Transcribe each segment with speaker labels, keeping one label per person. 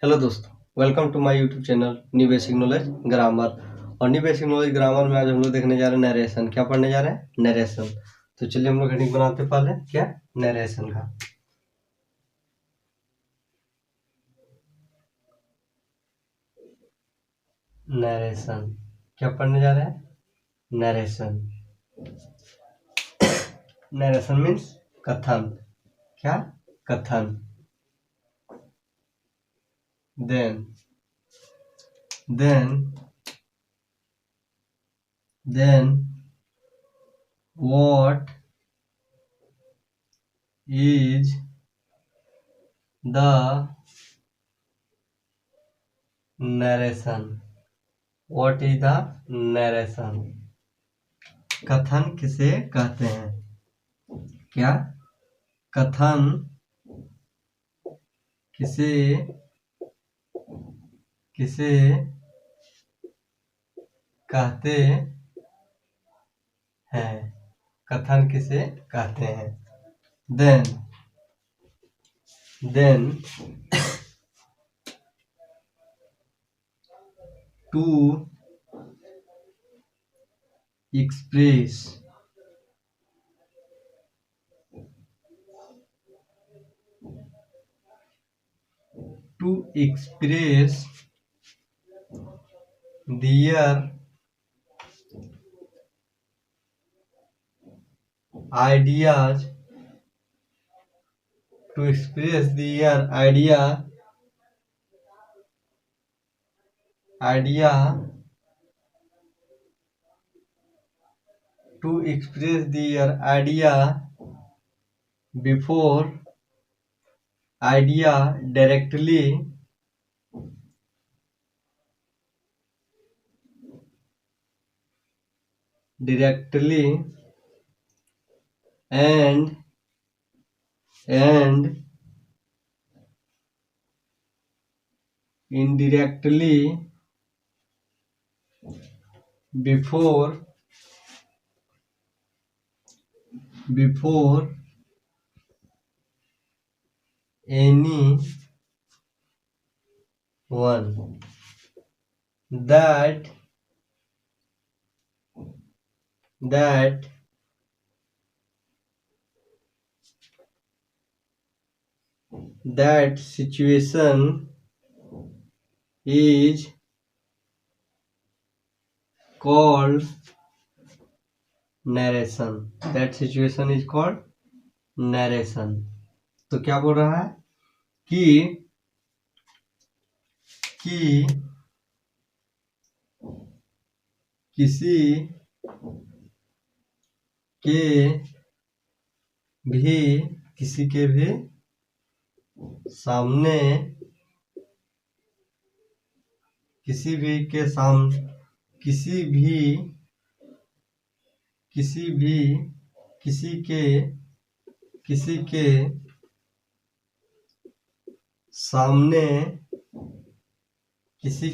Speaker 1: Hello दोस्तों, welcome to my YouTube channel new basic knowledge grammar. और new basic knowledge grammar में आज हम लोग देखने जा रहे हैं नरेशन। क्या पढ़ने जा रहे हैं? नरेशन। तो चलिए हम लोग हेडिंग बनाते पहले क्या नरेशन का। नरेशन क्या पढ़ने जा रहे हैं? नरेशन। नरेशन मीन्स कथन। क्या? कथन। then what is the narration? What is the narration? कथन किसे कहते हैं? क्या? कथन किसे कहते हैं? कथन किसे कहते हैं? then to express their ideas to express their idea to express their idea before idea directly and indirectly before any one that situation is called narration. That situation is called narration. तो क्या बोल रहा है कि किसी के भी सामने किसी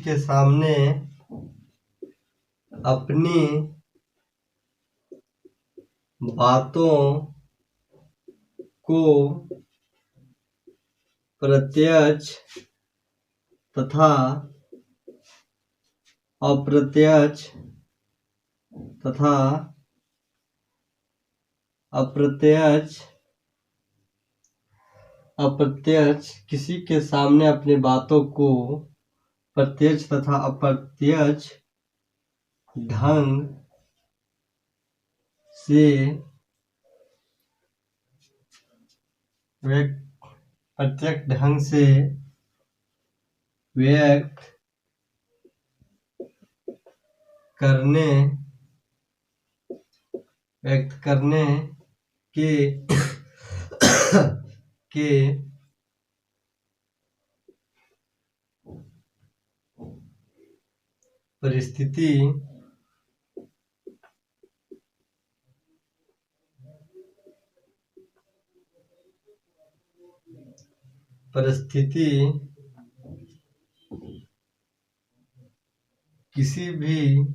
Speaker 1: के सामने अपनी बातों को प्रत्यक्ष तथा अप्रत्यक्ष किसी के सामने अपनी बातों को प्रत्यक्ष तथा अप्रत्यक्ष ढंग से व्यक्त करने के परिस्थिति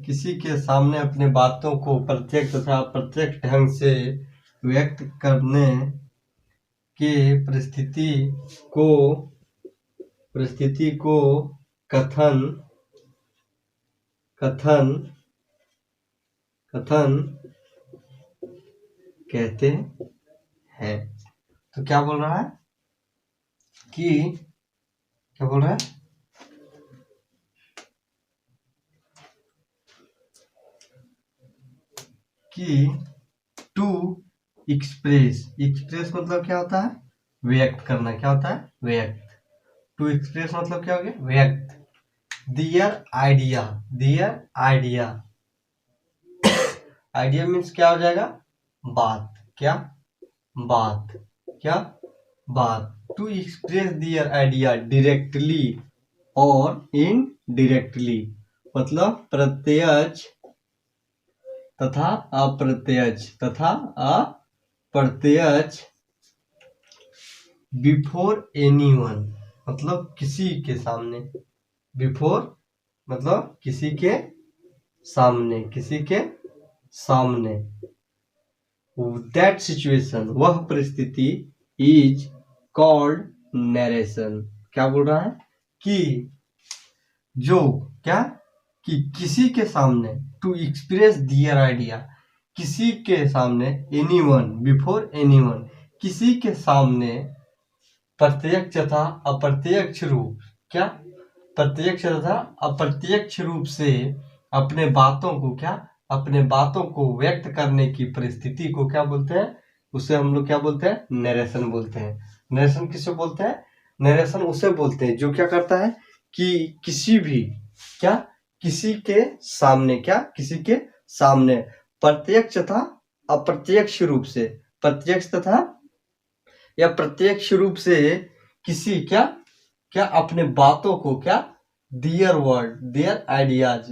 Speaker 1: किसी के सामने अपने बातों को प्रत्यक्ष तथा अप्रत्यक्ष ढंग से व्यक्त करने के परिस्थिति को परिस्थिति को कथन कथन कथन कहते हैं। तो क्या बोल रहा है कि क्या बोल रहा है कि टू एक्सप्रेस मतलब क्या होता है, व्यक्त करना। क्या होता है, व्यक्त। टू एक्सप्रेस मतलब क्या हो गया, व्यक्त। दियर आइडिया आइडिया मीन्स क्या हो जाएगा, बात। क्या बात, क्या बात। To express their idea directly और इनडायरेक्टली, मतलब प्रत्यक्ष तथा अप्रत्यक्ष बिफोर एनीवन, मतलब किसी के सामने। बिफोर मतलब किसी के सामने। दैट सिचुएशन, वह परिस्थिति, इज कॉल्ड नरेशन। क्या बोल रहा है कि जो क्या, कि किसी के सामने, टू एक्सप्रेस दियर आइडिया, किसी के सामने, एनीवन, बिफोर एनीवन, किसी के सामने प्रत्यक्ष तथा अप्रत्यक्ष रूप, क्या प्रत्यक्ष तथा अप्रत्यक्ष रूप से अपने बातों को व्यक्त करने की परिस्थिति को क्या बोलते हैं, उसे हम लोग क्या बोलते हैं, नरेशन बोलते हैं। नरेशन किसे बोलते हैं, नरेशन उसे बोलते हैं जो क्या करता है कि किसी के सामने प्रत्यक्ष तथा अप्रत्यक्ष रूप से, किसी अपने बातों को दियर आइडियाज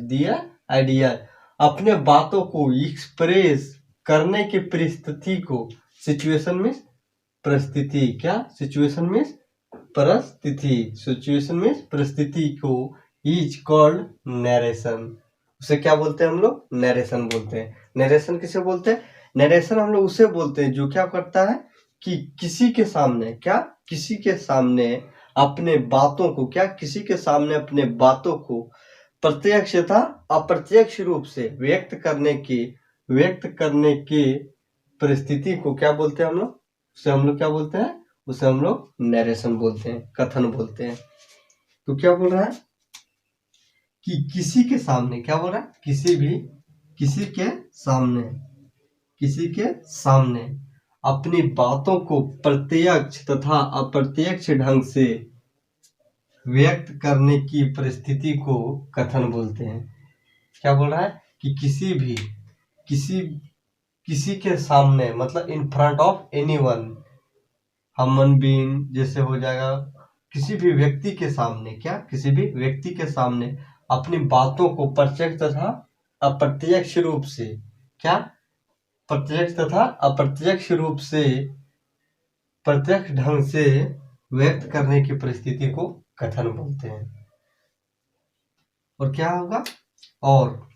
Speaker 1: अपने बातों को एक्सप्रेस करने की परिस्थिति को, सिचुएशन में परिस्थिति को इज कॉल्ड नरेशन। उसे क्या बोलते हैं हम लोग, नरेशन बोलते हैं। नरेशन किसे बोलते हैं, नरेशन हम लोग उसे बोलते हैं जो क्या करता है कि किसी के सामने अपने बातों को प्रत्यक्ष तथा अप्रत्यक्ष रूप से व्यक्त करने की परिस्थिति को क्या बोलते हैं हम लोग, उसे हम लोग क्या बोलते हैं, उसे हम लोग नरेशन बोलते हैं, कथन बोलते हैं। तो क्या बोल रहा है कि किसी के सामने, क्या बोल रहा है, किसी के सामने अपनी बातों को प्रत्यक्ष तथा अप्रत्यक्ष ढंग से व्यक्त करने की परिस्थिति को कथन बोलते हैं। क्या बोल रहा है कि किसी के सामने, मतलब in front of anyone, human being जैसे हो जाएगा, किसी भी व्यक्ति के सामने अपनी बातों को प्रत्यक्ष तथा अप्रत्यक्ष रूप से प्रत्यक्ष ढंग से व्यक्त करने की परिस्थिति को कथन बोलते हैं। और क्या होगा, और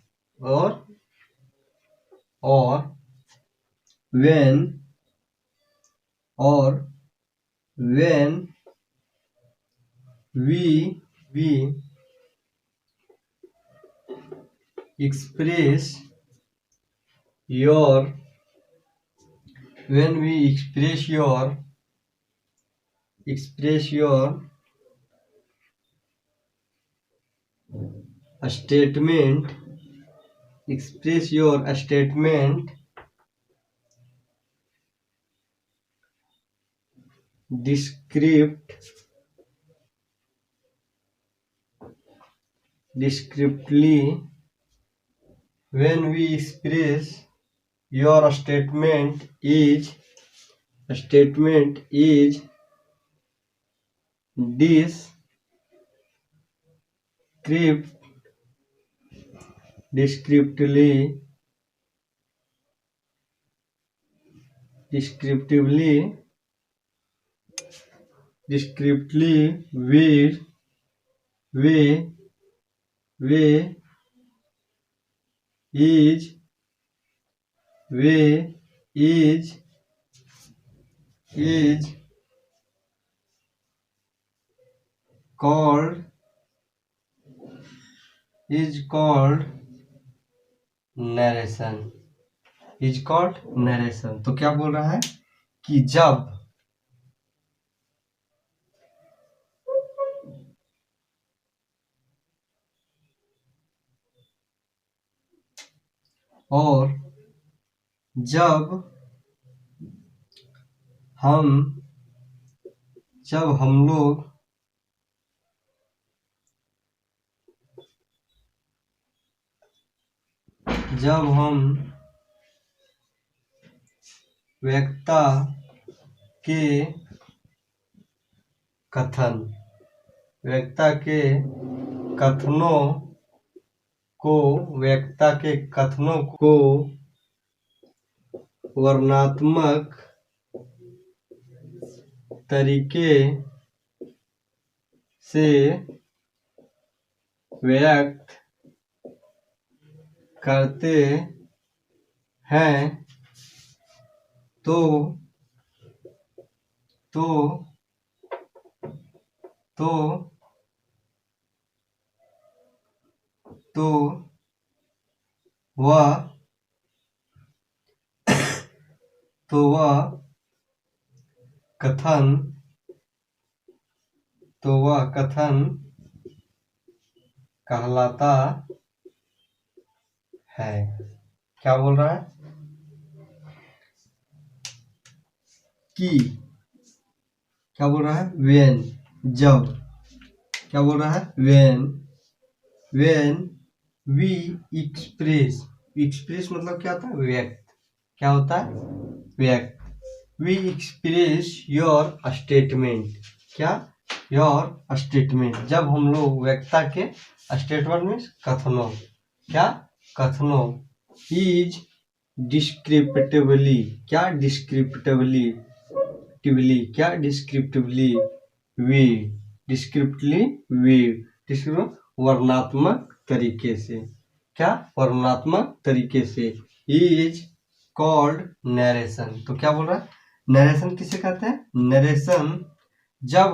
Speaker 1: when we express your statement descriptively, when we express your statement is descriptively is called narration, is called narration। तो क्या बोल रहा है कि जब और जब हम लोग जब हम वक्ता के कथनों को वर्णनात्मक तरीके से व्यक्त करते हैं तो वह कथन कहलाता है। क्या बोल रहा है कि क्या बोल रहा है when, जब क्या बोल रहा है when we express मतलब क्या होता है व्यक्त, क्या होता है व्यक्त। we express your statement, क्या your statement, जब हम लोग व्यक्ता के स्टेटमेंट में कथनों, क्या कथनों is descriptively, क्या descriptively वर्णनात्मक तरीके से, क्या वर्णनात्मक तरीके से is called narration। तो क्या बोल रहा है नरेशन किसे कहते हैं नरेशन जब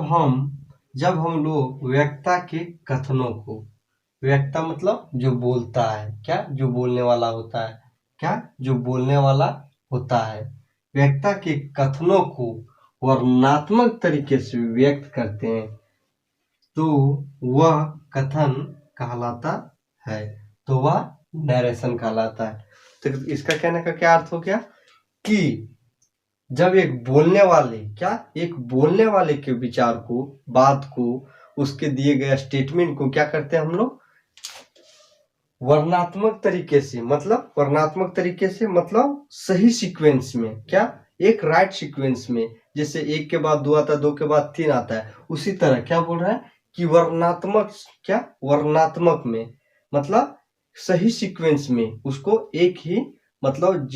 Speaker 1: हम लोग व्यक्ता के कथनों को, व्यक्ता मतलब जो बोलता है, क्या जो बोलने वाला होता है, क्या जो बोलने वाला होता है, व्यक्ता के कथनों को वर्णनात्मक तरीके से व्यक्त करते हैं तो वह कथन कहलाता है, तो वह नरेशन कहलाता है। तो इसका कहने का क्या अर्थ हो गया कि जब एक बोलने वाले के विचार को, बात को, उसके दिए गए स्टेटमेंट को क्या करते हैं हम लोग वर्णनात्मक तरीके से, मतलब सही सीक्वेंस में, क्या एक राइट सीक्वेंस में, जैसे एक के बाद दो आता है, दो के बाद तीन आता है, उसी तरह क्या बोल रहा है कि वर्णनात्मक में मतलब सही सीक्वेंस में उसको एक ही मतलब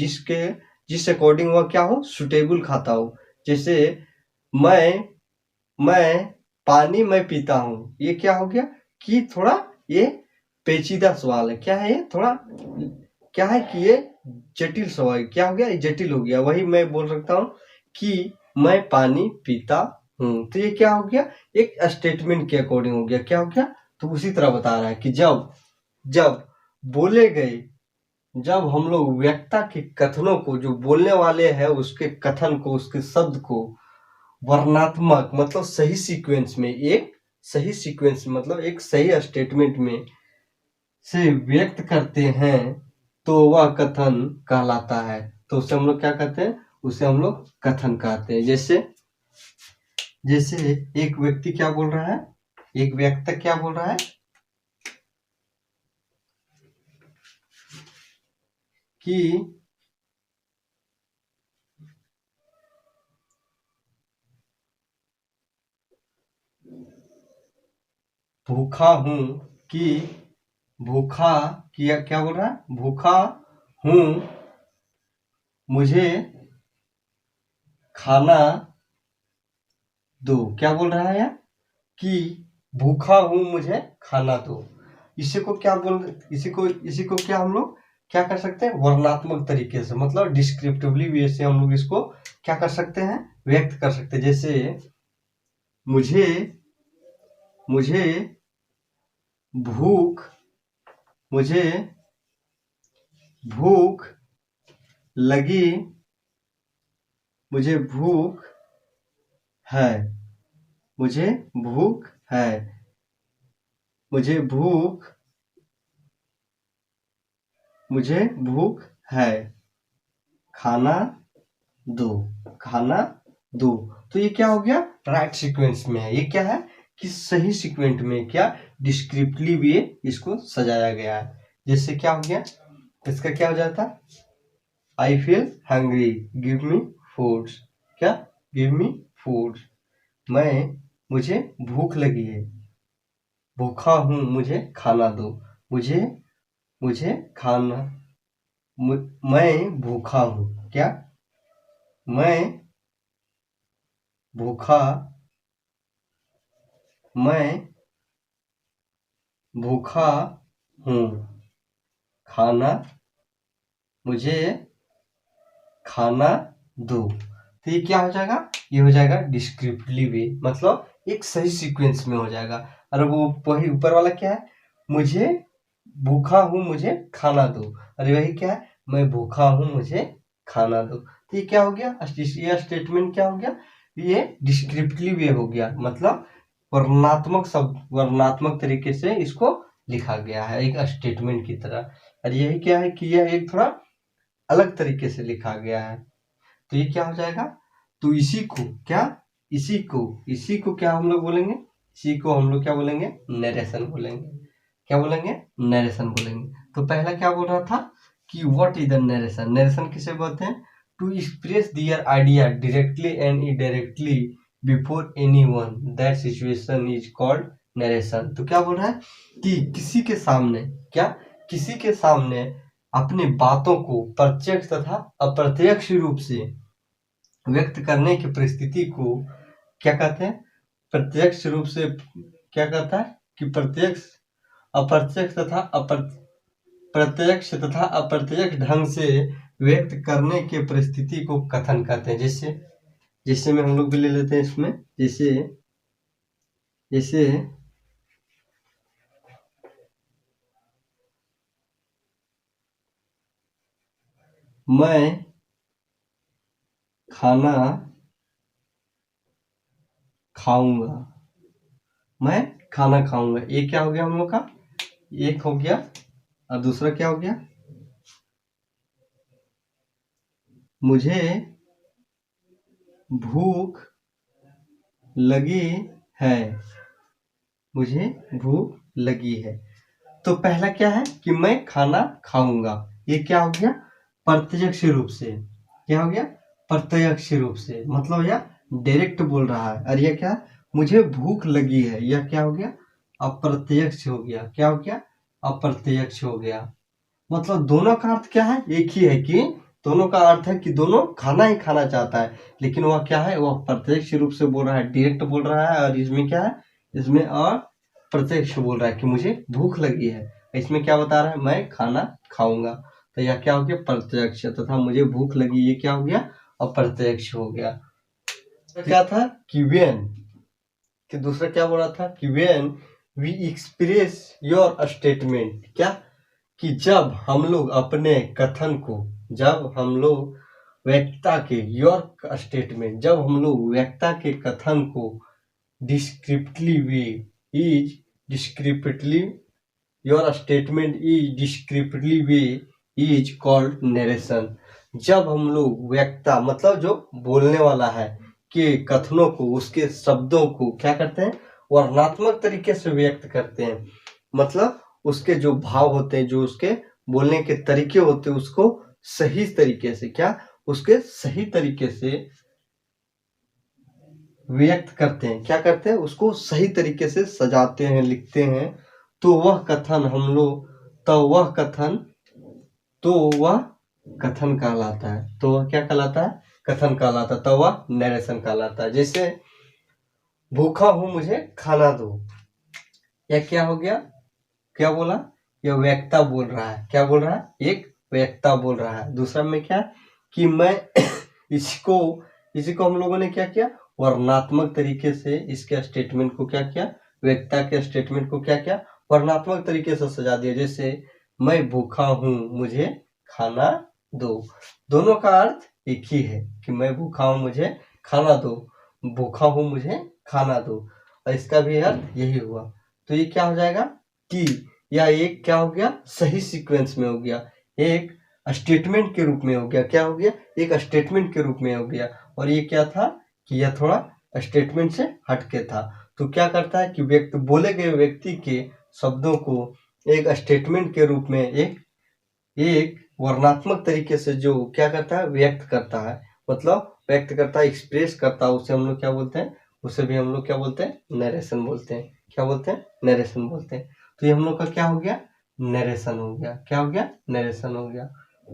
Speaker 1: जिस अकॉर्डिंग वह क्या हो सुटेबल खाता हो। जैसे मैं पानी मैं पीता हूँ, ये क्या हो गया कि थोड़ा ये पेचीदा सवाल है, क्या है ये थोड़ा क्या है कि ये जटिल सवाल, क्या हो गया ये जटिल हो गया। वही मैं बोल सकता हूँ कि मैं पानी पीता हूँ, तो ये क्या हो गया एक स्टेटमेंट के अकॉर्डिंग हो गया, क्या हो गया। तो उसी तरह बता रहा है कि जब बोले गए, जब हम लोग व्यक्ता के कथनों को, जो बोलने वाले हैं उसके कथन को, उसके शब्द को वर्णनात्मक मतलब सही सीक्वेंस में, एक सही सीक्वेंस मतलब एक सही स्टेटमेंट में से व्यक्त करते हैं तो वह कथन कहलाता है। तो उसे हम लोग क्या कहते हैं, उसे हम लोग कथन कहते हैं। जैसे एक व्यक्ति क्या बोल रहा है, एक व्यक्ति क्या बोल रहा है कि भूखा हूं, क्या बोल रहा है भूखा हूं, मुझे खाना दो। क्या बोल रहा है यार कि भूखा हूं मुझे खाना दो। इसी को क्या हम लोग क्या कर सकते हैं वर्णनात्मक तरीके से, मतलब डिस्क्रिप्टिवली वे से हम लोग इसको क्या कर सकते हैं व्यक्त कर सकते हैं। जैसे मुझे मुझे भूख मुझे भूख लगी मुझे भूख है मुझे भूख है मुझे भूख है खाना दो खाना दो। तो ये क्या हो गया, राइट सीक्वेंस में है। ये क्या है कि सही सीक्वेंस में क्या डिस्क्रिप्टिवली भी इसको सजाया गया है। जिससे क्या हो गया, इसका क्या हो जाता, I feel hungry give me food. क्या, गिव मी फूड। मुझे भूख लगी है, भूखा हूं मुझे खाना दो। मुझे खाना, मैं भूखा हूं। क्या, मैं भूखा हूं मुझे खाना दो। तो ये क्या हो जाएगा, ये हो जाएगा डिस्क्रिप्टिवली वे, मतलब एक सही सीक्वेंस में हो जाएगा। और वो वही ऊपर वाला क्या है, मुझे भूखा हूं मुझे खाना दो। अरे वही क्या है, मैं भूखा हूं मुझे खाना दो। तो ये क्या हो गया, ये स्टेटमेंट क्या हो गया, ये डिस्क्रिप्टिवली वे हो गया, मतलब वर्णनात्मक तरीके से इसको लिखा गया है एक स्टेटमेंट की तरह। और यही क्या है कि यह एक थोड़ा अलग तरीके से लिखा गया है। तो ये क्या हो जाएगा, तो इसी को क्या हम लोग बोलेंगे, इसी को हम लोग क्या बोलेंगे, नरेशन बोलेंगे। क्या बोलेंगे, नरेशन बोलेंगे। तो पहला क्या बोल रहा था कि what is the narration. Narration किसे बोलते हैं, to express their idea directly and indirectly before anyone, that situation is called narration. तो क्या बोल रहा है कि किसी के सामने अपनी बातों को प्रत्यक्ष तथा अप्रत्यक्ष रूप से व्यक्त करने की परिस्थिति को क्या कहते हैं, प्रत्यक्ष रूप से क्या कहता है कि प्रत्यक्ष तथा अप्रत्यक्ष ढंग से व्यक्त करने के परिस्थिति को कथन कहते हैं। जैसे में हम लोग भी ले लेते हैं इसमें, जैसे मैं खाना खाऊंगा। ये क्या हो गया हम लोग का, एक हो गया। और दूसरा क्या हो गया, मुझे भूख लगी है। तो पहला क्या है कि मैं खाना खाऊंगा, ये क्या हो गया, प्रत्यक्ष रूप से। क्या हो गया, प्रत्यक्ष रूप से, मतलब यह डायरेक्ट बोल रहा है। और यह क्या, मुझे भूख लगी है, यह क्या हो गया, अप्रत्यक्ष हो गया। क्या हो गया, अप्रत्यक्ष हो गया। मतलब दोनों का अर्थ क्या है, एक ही है कि दोनों का अर्थ है कि दोनों खाना ही खाना चाहता है, लेकिन वह क्या है, वह प्रत्यक्ष रूप से बोल रहा है, डायरेक्ट बोल रहा है। और इसमें क्या है, इसमें और प्रत्यक्ष बोल रहा है कि मुझे भूख लगी है। इसमें क्या बता रहा है, मैं खाना खाऊंगा। तो यह क्या हो गया, प्रत्यक्ष, तथा मुझे भूख लगी ये क्या हो गया, अप्रत्यक्ष हो गया। तो क्या था कि वेन, कि दूसरा क्या बोल रहा था कि when we express your statement, क्या कि जब हम लोग अपने कथन को, जब हम लोग व्यक्ता के योर स्टेटमेंट, जब हम लोग व्यक्ता के कथन को descriptively your statement is descriptively way is called narration. जब हम लोग व्यक्ता मतलब जो बोलने वाला है के कथनों को, उसके शब्दों को क्या करते हैं, वर्णनात्मक तरीके से व्यक्त करते हैं। मतलब उसके जो भाव होते हैं, जो उसके बोलने के तरीके होते हैं, उसको सही तरीके से क्या, उसके सही तरीके से व्यक्त करते हैं। क्या करते हैं, उसको सही तरीके से सजाते हैं, लिखते हैं। तो वह कथन हम लोग, तो वह कथन कहलाता है। तो वह क्या कहलाता है, कथन कहलाता है। तो वह नरेशन कहलाता है। जैसे भूखा हूं मुझे खाना दो, यह क्या हो गया, क्या बोला, यह व्यक्ता बोल रहा है। क्या बोल रहा है, एक व्यक्ता बोल रहा है। दूसरा में क्या कि मैं इसी को हम लोगों ने क्या किया, वर्णनात्मक तरीके से इसके स्टेटमेंट को क्या किया, व्यक्ता के स्टेटमेंट को क्या किया, वर्णनात्मक तरीके से सजा दिया। जैसे मैं भूखा हूँ, मुझे खाना दो। दोनों का अर्थ एक ही है कि मैं भूखा हूँ, मुझे खाना दो, भूखा हूँ, मुझे खाना दो, और इसका भी अर्थ यही हुआ। तो ये क्या हो जाएगा कि या एक क्या हो गया, सही सीक्वेंस में हो गया, एक स्टेटमेंट के रूप में हो गया। क्या हो गया, एक स्टेटमेंट के रूप में हो गया। और ये क्या था कि यह थोड़ा स्टेटमेंट से हटके था। तो क्या करता है कि व्यक्ति, बोले गए व्यक्ति के शब्दों को एक स्टेटमेंट के रूप में, एक वर्णनात्मक तरीके से जो क्या करता है, व्यक्त करता है, मतलब व्यक्त करता है, एक्सप्रेस करता है, उसे हम लोग क्या बोलते हैं, उसे भी हम लोग क्या बोलते हैं, नरेशन बोलते हैं। क्या बोलते हैं, नरेशन बोलते हैं। तो ये हम लोग का क्या हो गया, नरेशन हो गया। क्या हो गया, नरेशन हो गया,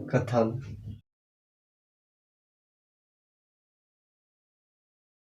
Speaker 1: कथन।